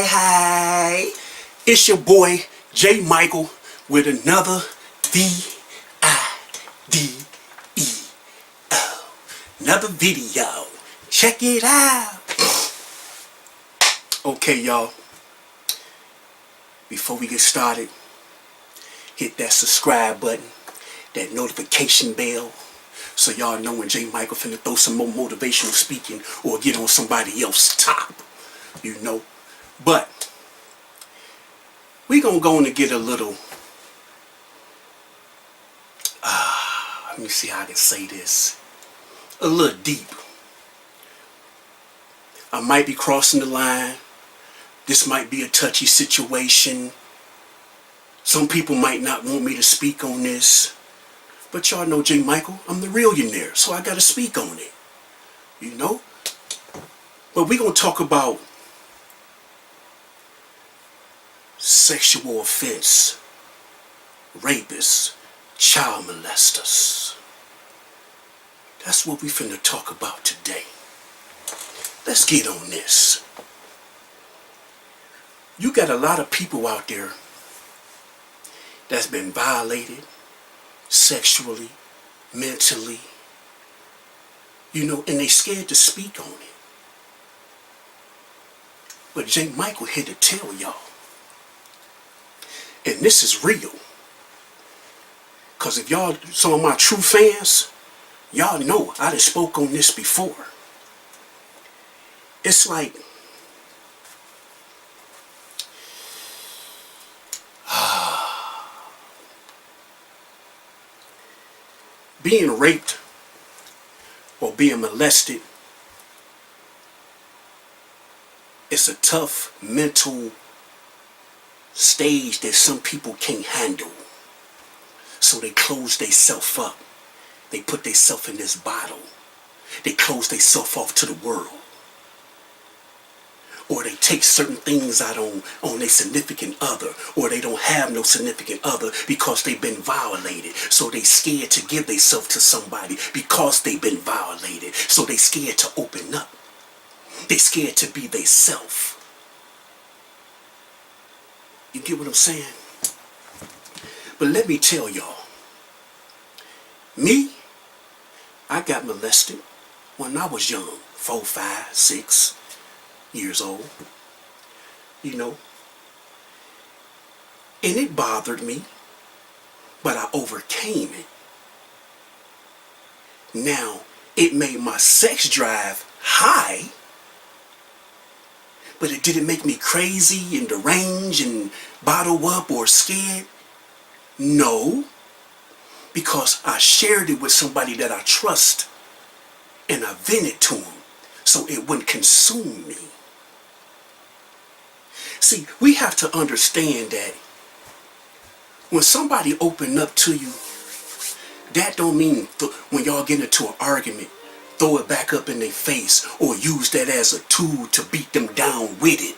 Hi. It's your boy, J. Michael, with another V-I-D-E-O. Another video. Check it out. Okay, y'all. Before we get started, hit that subscribe button, that notification bell, so y'all know when J. Michael finna throw some more motivational speaking or get on somebody else's top. You know. But we gonna go on and get a little let me see how I can say this. A little deep. I might be crossing the line. This might be a touchy situation. Some people might not want me to speak on this. But y'all know J. Michael, I'm the realionaire, so I gotta speak on it. You know? But we gonna talk about sexual offense, rapists, child molesters. That's what we finna talk about today. Let's get on this. You got a lot of people out there that's been violated sexually, mentally, you know, and they scared to speak on it. But J. Michael here to tell y'all, and this is real, because if y'all, some of my true fans, y'all know I done spoke on this before. It's like, being raped or being molested, it's a tough mental stage that some people can't handle. So they close themselves up. They put themselves in this bottle. They close themselves off to the world. Or they take certain things out on their significant other, or they don't have no significant other because they've been violated. So they scared to give themselves to somebody because they've been violated. So they scared to open up. They scared to be themselves. You get what I'm saying? But let me tell y'all, me, I got molested when I was young, 4, 5, 6 years old, you know, and it bothered me, but I overcame it. Now, it made my sex drive high, but it didn't make me crazy and deranged and bottle up or scared. No, because I shared it with somebody that I trust, and I vented to him so it wouldn't consume me. See, we have to understand that when somebody open up to you, that don't mean when y'all get into an argument, throw it back up in their face or use that as a tool to beat them down with it.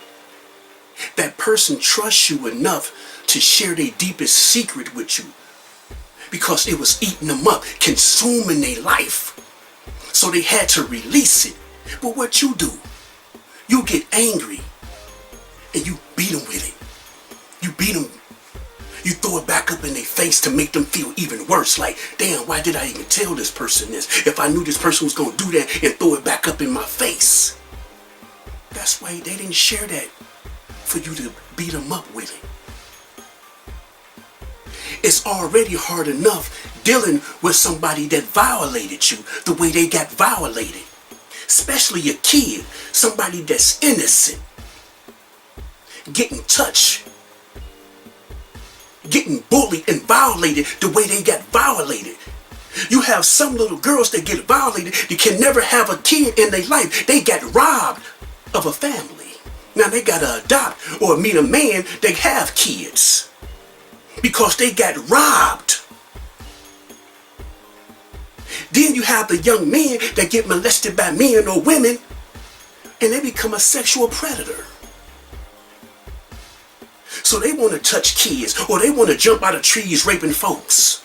That person trusts you enough to share their deepest secret with you because it was eating them up, consuming their life. So they had to release it. But what you do, you get angry and you beat them with it. You beat them. You throw it back up in their face to make them feel even worse. Like, damn, why did I even tell this person this? If I knew this person was going to do that and throw it back up in my face. That's why they didn't share that, for you to beat them up with it. It's already hard enough dealing with somebody that violated you the way they got violated. Especially a kid, somebody that's innocent. Getting touched. Getting bullied and violated the way they got violated. You have some little girls that get violated, they can never have a kid in their life. They got robbed of a family. Now they gotta adopt or meet a man that have kids because they got robbed. Then you have the young men that get molested by men or women and they become a sexual predator. So they want to touch kids or they want to jump out of trees raping folks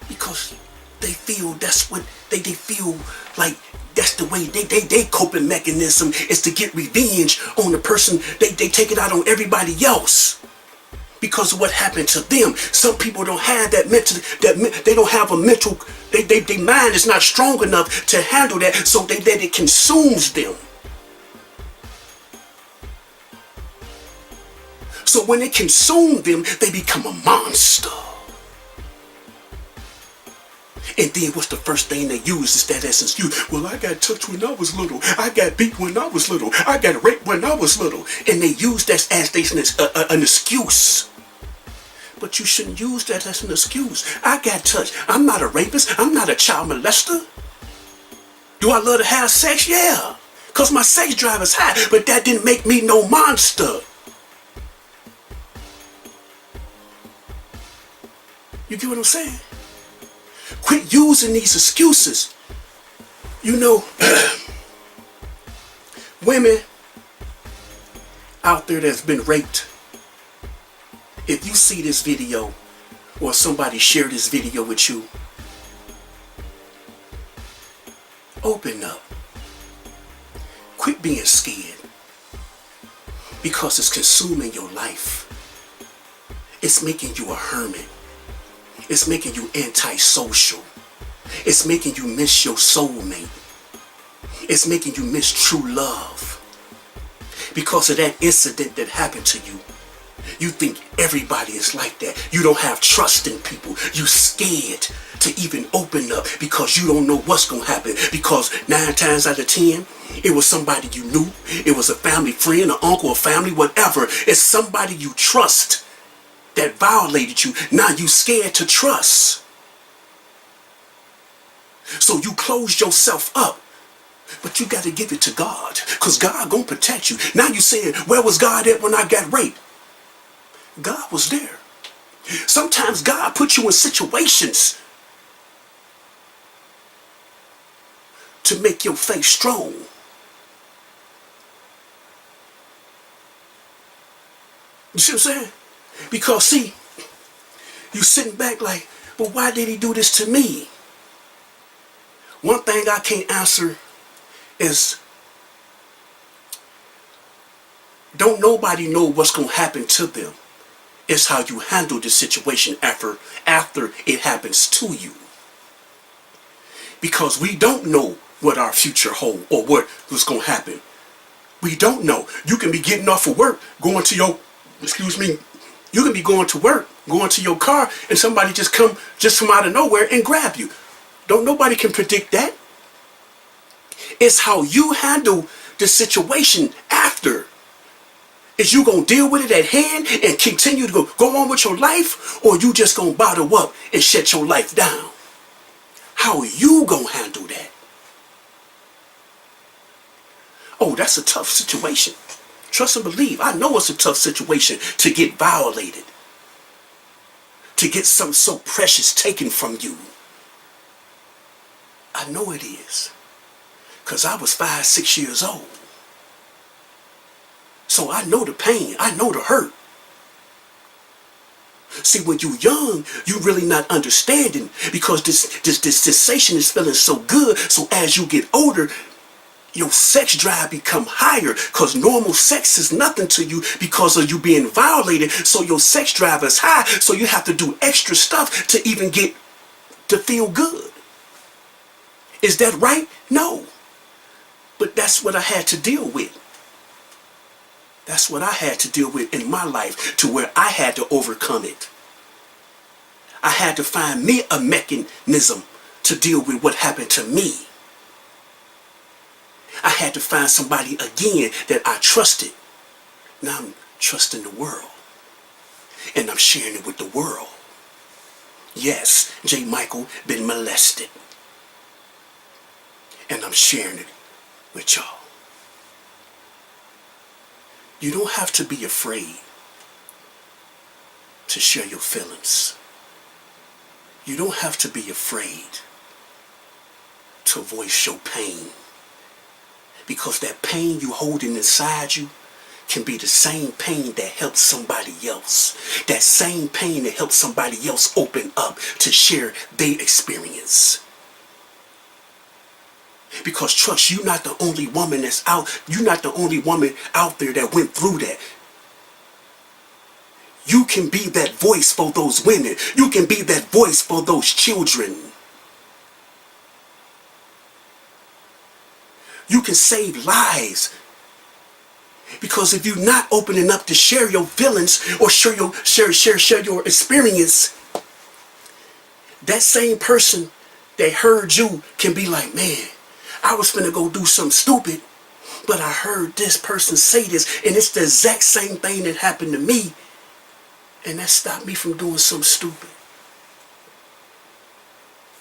because they feel that's what they feel like that's the way they coping mechanism is to get revenge on the person. They take it out on everybody else because of what happened to them. Some people don't have that mental, they don't have a mental, their mind is not strong enough to handle that, so that it consumes them. So when it consumes them, they become a monster. And then what's the first thing they use is that excuse. Well, I got touched when I was little. I got beat when I was little. I got raped when I was little. And they use that as an excuse. But you shouldn't use that as an excuse. I got touched. I'm not a rapist. I'm not a child molester. Do I love to have sex? Yeah. Because my sex drive is high. But that didn't make me no monster. You get what I'm saying? Quit using these excuses. You know, women out there that's been raped, if you see this video or somebody share this video with you, open up. Quit being scared because it's consuming your life. It's making you a hermit. It's making you antisocial. It's making you miss your soulmate. It's making you miss true love. Because of that incident that happened to you, you think everybody is like that. You don't have trust in people. You scared to even open up because you don't know what's going to happen. Because 9 times out of 10, it was somebody you knew. It was a family friend, an uncle, a family, whatever. It's somebody you trust that violated you. Now you scared to trust. So you close yourself up. But you got to give it to God. Because God gonna protect you. Now you saying, where was God at when I got raped? God was there. Sometimes God put you in situations to make your faith strong. You see what I'm saying? Because see, you sitting back like, but why did he do this to me? One thing I can't answer is, don't nobody know what's going to happen to them. It's how you handle the situation after it happens to you. Because we don't know what our future holds or what was going to happen. We don't know. You can be getting off of work, going to your, you can be going to work, going to your car, and somebody just come just from out of nowhere and grab you. Don't nobody can predict that. It's how you handle the situation after. Is you gonna deal with it at hand and continue to go on with your life, or you just gonna bottle up and shut your life down? How are you gonna handle that? Oh, that's a tough situation. Trust and believe. I know it's a tough situation to get violated. To get something so precious taken from you. I know it is. Because I was 5, 6 years old. So I know the pain. I know the hurt. See, when you're young, you really not understanding because this sensation is feeling so good. So as you get older, your sex drive become higher because normal sex is nothing to you because of you being violated. So your sex drive is high. So you have to do extra stuff to even get to feel good. Is that right? No. But that's what I had to deal with. That's what I had to deal with in my life to where I had to overcome it. I had to find me a mechanism to deal with what happened to me. I had to find somebody again that I trusted. Now I'm trusting the world. And I'm sharing it with the world. Yes, J. Michael been molested. And I'm sharing it with y'all. You don't have to be afraid to share your feelings. You don't have to be afraid to voice your pain. Because that pain you holding inside you, can be the same pain that helps somebody else. That same pain that helps somebody else open up to share their experience. Because trust, you're not the only woman that's out. You're not the only woman out there that went through that. You can be that voice for those women. You can be that voice for those children. You can save lives. Because if you're not opening up to share your feelings or share your experience, that same person that heard you can be like, man, I was finna go do something stupid, but I heard this person say this, and it's the exact same thing that happened to me, and that stopped me from doing something stupid.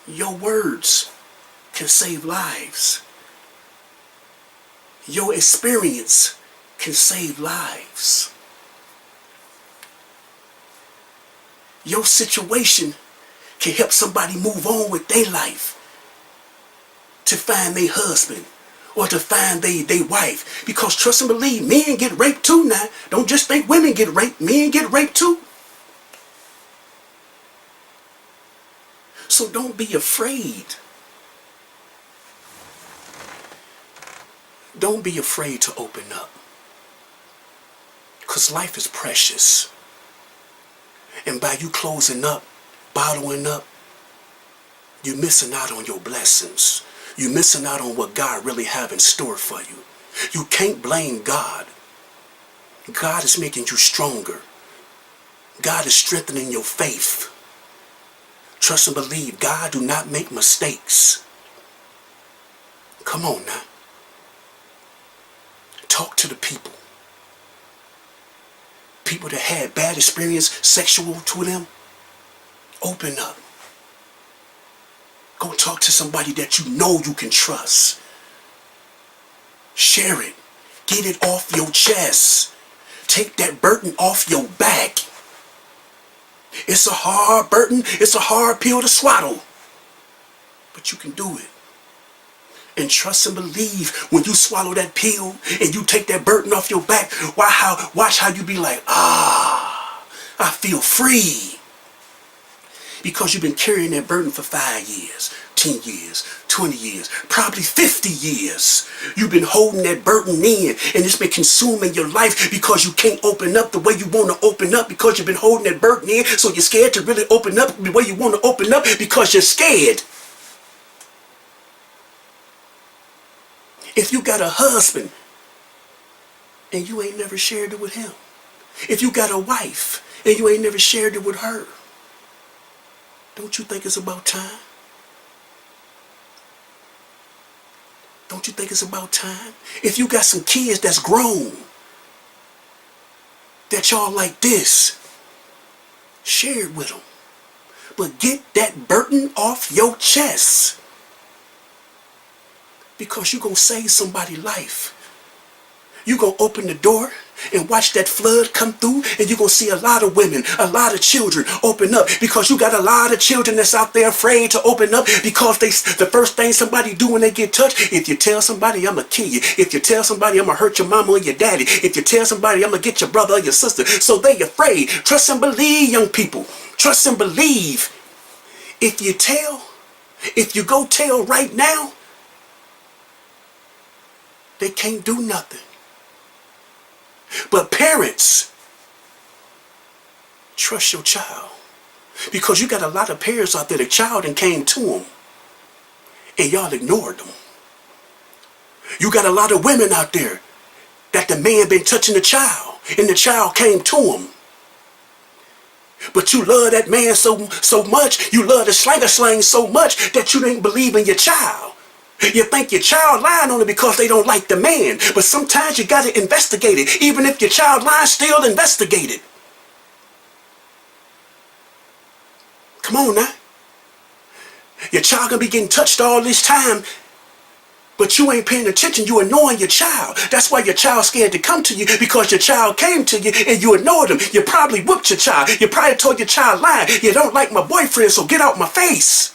Your words can save lives. Your experience can save lives. Your situation can help somebody move on with their life, to find their husband or to find their wife. Because trust and believe, men get raped too now. Don't just think women get raped, men get raped too. So don't be afraid. Don't be afraid to open up. Because life is precious. And by you closing up, bottling up, you're missing out on your blessings. You're missing out on what God really have in store for you. You can't blame God. God is making you stronger. God is strengthening your faith. Trust and believe. God do not make mistakes. Come on now. Talk to the people. People that had bad experience sexual to them. Open up. Go talk to somebody that you know you can trust. Share it. Get it off your chest. Take that burden off your back. It's a hard burden. It's a hard pill to swallow. But you can do it. And trust and believe, when you swallow that pill and you take that burden off your back, watch how you be like, I feel free. Because you've been carrying that burden for 5 years, 10 years, 20 years, probably 50 years. You've been holding that burden in, and it's been consuming your life because you can't open up the way you want to open up, because you've been holding that burden in, so you're scared to really open up the way you want to open up because you're scared. If you got a husband and you ain't never shared it with him, if you got a wife and you ain't never shared it with her, don't you think it's about time? Don't you think it's about time? If you got some kids that's grown, that y'all like this, share it with them. But get that burden off your chest. Because you're going to save somebody's life. You're going to open the door and watch that flood come through, and you're going to see a lot of women, a lot of children open up, because you got a lot of children that's out there afraid to open up, because the first thing somebody do when they get touched, if you tell somebody I'm going to kill you, if you tell somebody I'm going to hurt your mama or your daddy, if you tell somebody I'm going to get your brother or your sister, so they afraid. Trust and believe, young people. Trust and believe. If you go tell right now, they can't do nothing. But parents, trust your child. Because you got a lot of parents out there, the child and came to them, and y'all ignored them. You got a lot of women out there that the man been touching the child, and the child came to him. But you love that man so much, you love the slang so much that you didn't believe in your child. You think your child lying on it because they don't like the man. But sometimes you got to investigate it. Even if your child lying, still investigate it. Come on now. Your child gonna be getting touched all this time, but you ain't paying attention. You ignoring your child. That's why your child's scared to come to you, because your child came to you and you ignored him. You probably whooped your child. You probably told your child lying. You don't like my boyfriend, so get out my face.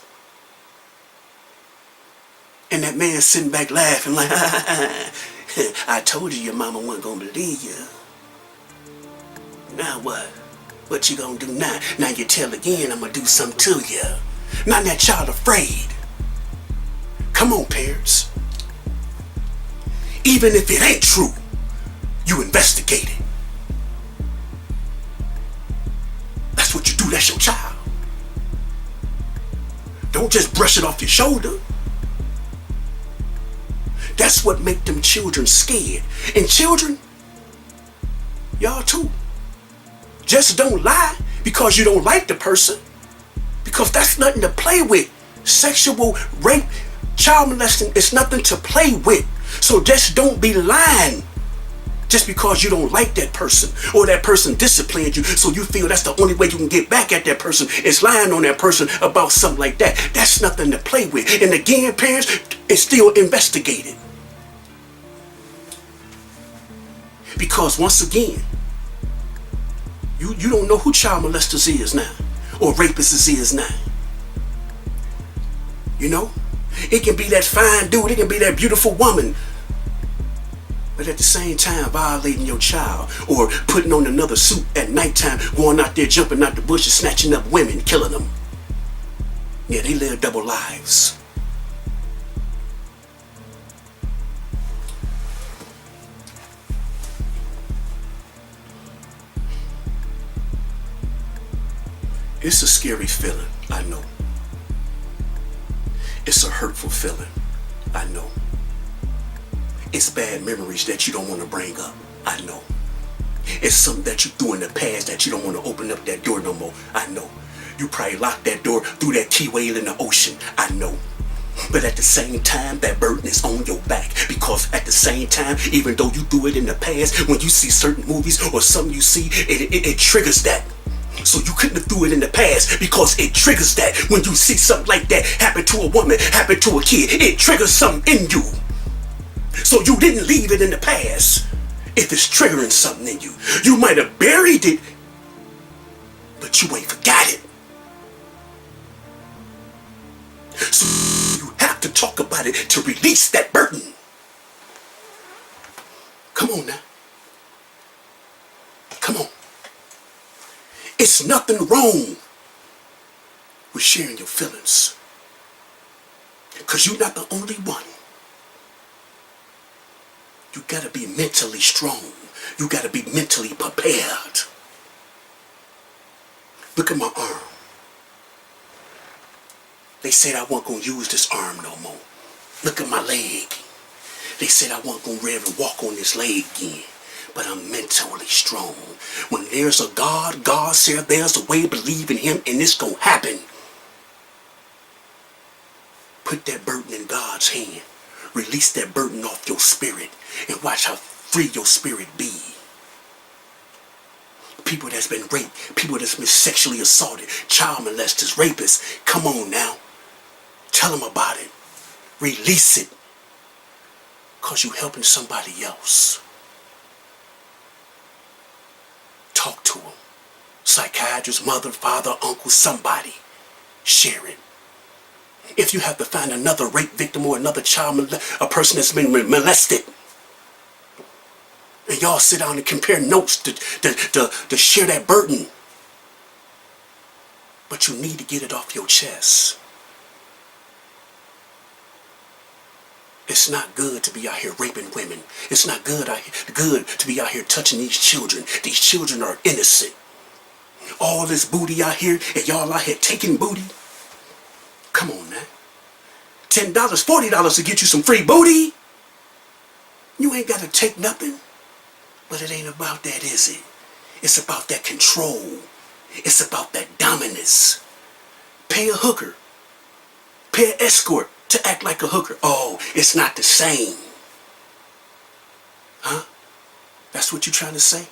And that man sitting back laughing like, I told you your mama wasn't going to believe you. Now what? What you gonna do now? Now you tell again, I'm gonna do something to you. Now that child afraid. Come on, parents. Even if it ain't true, you investigate it. That's what you do, that's your child. Don't just brush it off your shoulder. That's what make them children scared. And children, y'all too. Just don't lie because you don't like the person. Because that's nothing to play with. Sexual rape, child molesting is nothing to play with. So just don't be lying just because you don't like that person or that person disciplined you, so you feel that's the only way you can get back at that person is lying on that person about something like that. That's nothing to play with. And again, parents, it's still investigated. Because once again, you don't know who child molesters is now or rapists is now. You know? It can be that fine dude, it can be that beautiful woman, but at the same time violating your child or putting on another suit at nighttime, going out there jumping out the bushes, snatching up women, killing them. Yeah, they live double lives. It's a scary feeling, I know. It's a hurtful feeling, I know. It's bad memories that you don't want to bring up, I know. It's something that you do in the past that you don't want to open up that door no more, I know. You probably locked that door, threw that key whale in the ocean, I know. But at the same time, that burden is on your back. Because at the same time, even though you do it in the past, when you see certain movies or something you see, it triggers that. So you couldn't have threw it in the past because it triggers that. When you see something like that happen to a woman, happen to a kid, it triggers something in you. So you didn't leave it in the past if it's triggering something in you. You might have buried it, but you ain't forgot it. So you have to talk about it to release that burden. Come on now. Come on. It's nothing wrong with sharing your feelings. Because you're not the only one. You gotta be mentally strong. You gotta be mentally prepared. Look at my arm. They said I wasn't gonna use this arm no more. Look at my leg. They said I wasn't gonna ever walk on this leg again. But I'm mentally strong. When there's a God, God said there's a way, believe in him, and it's gonna happen. Put that burden in God's hand. Release that burden off your spirit and watch how free your spirit be. People that's been raped, people that's been sexually assaulted, child molesters, rapists, come on now. Tell them about it. Release it. Because you're helping somebody else. Talk to them. Psychiatrist, mother, father, uncle, somebody. Share it. If you have to find another rape victim or another child, a person that's been molested, and y'all sit down and compare notes to share that burden. But you need to get it off your chest. It's not good to be out here raping women. It's not good to be out here touching these children. These children are innocent. All this booty out here, and y'all out here taking booty. Come on now. $10, $40 to get you some free booty. You ain't got to take nothing. But it ain't about that, is it? It's about that control. It's about that dominance. Pay a hooker. Pay an escort to act like a hooker. Oh, it's not the same. Huh? That's what you're trying to say?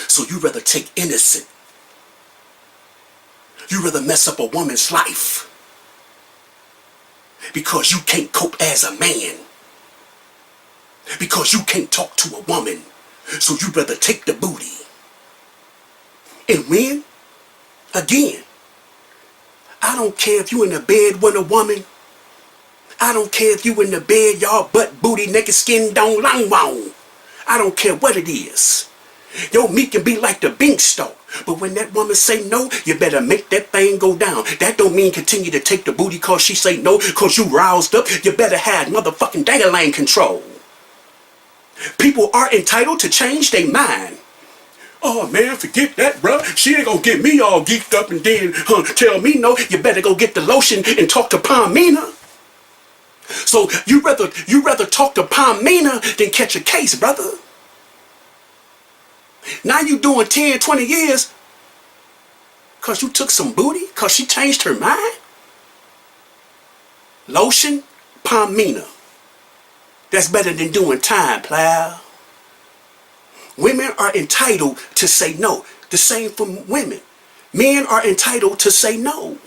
So you rather take innocent. You rather mess up a woman's life because you can't cope as a man. Because you can't talk to a woman. So you rather take the booty. And when? Again, I don't care if you in the bed with a woman. I don't care if you in the bed, y'all butt, booty, naked, skin, don't, long, long. I don't care what it is. Your meat can be like the beanstalk. But when that woman say no, you better make that thing go down. That don't mean continue to take the booty cause she say no, cause you roused up. You better have motherfucking dang control. People are entitled to change their mind. Oh man, forget that, bruh. She ain't gonna get me all geeked up and then tell me no. You better go get the lotion and talk to Palmina. So you rather talk to Palmina than catch a case, brother. Now you doing 10, 20 years because you took some booty, because she changed her mind? Lotion, Palmina. That's better than doing time, plow. Women are entitled to say no. The same for women. Men are entitled to say no.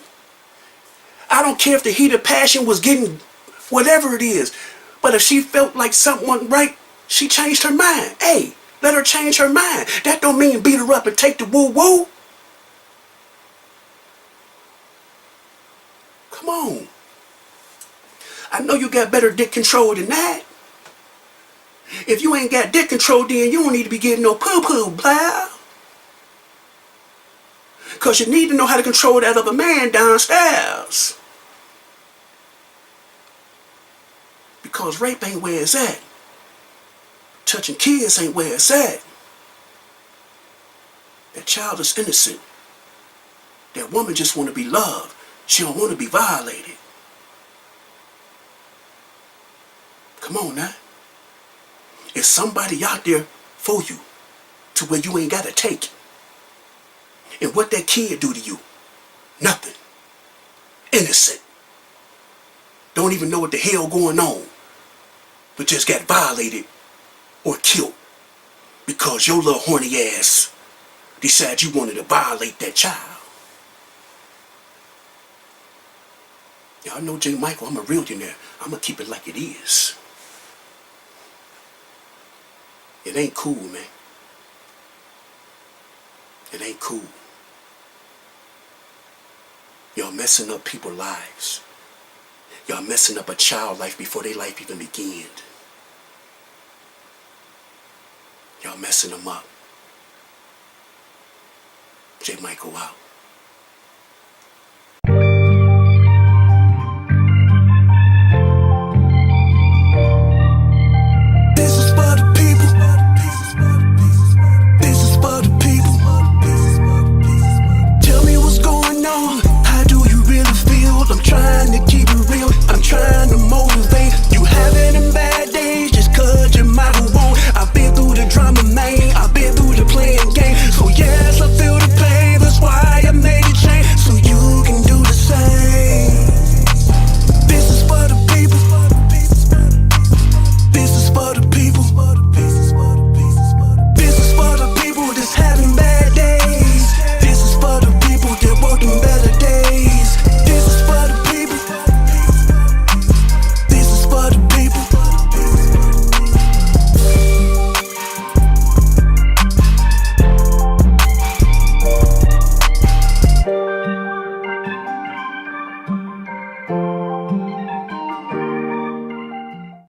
I don't care if the heat of passion was getting whatever it is. But if she felt like something wasn't right, she changed her mind. Hey, let her change her mind. That don't mean beat her up and take the woo-woo. Come on. I know you got better dick control than that. If you ain't got dick control, then you don't need to be getting no poo-poo, blah. Because you need to know how to control that other man downstairs. Because rape ain't where it's at. Touching kids ain't where it's at. That child is innocent. That woman just want to be loved. She don't want to be violated. Come on now. It's somebody out there for you to where you ain't got to take it. And what that kid do to you? Nothing. Innocent. Don't even know what the hell going on. But just got violated or killed because your little horny ass decided you wanted to violate that child. Y'all know J. Michael, I'm a realionaire. I'm going to keep it like it is. It ain't cool, man. It ain't cool. Y'all messing up people's lives. Y'all messing up a child's life before their life even began. Y'all messing them up. J. Michael out. Trying to keep it real. I'm trying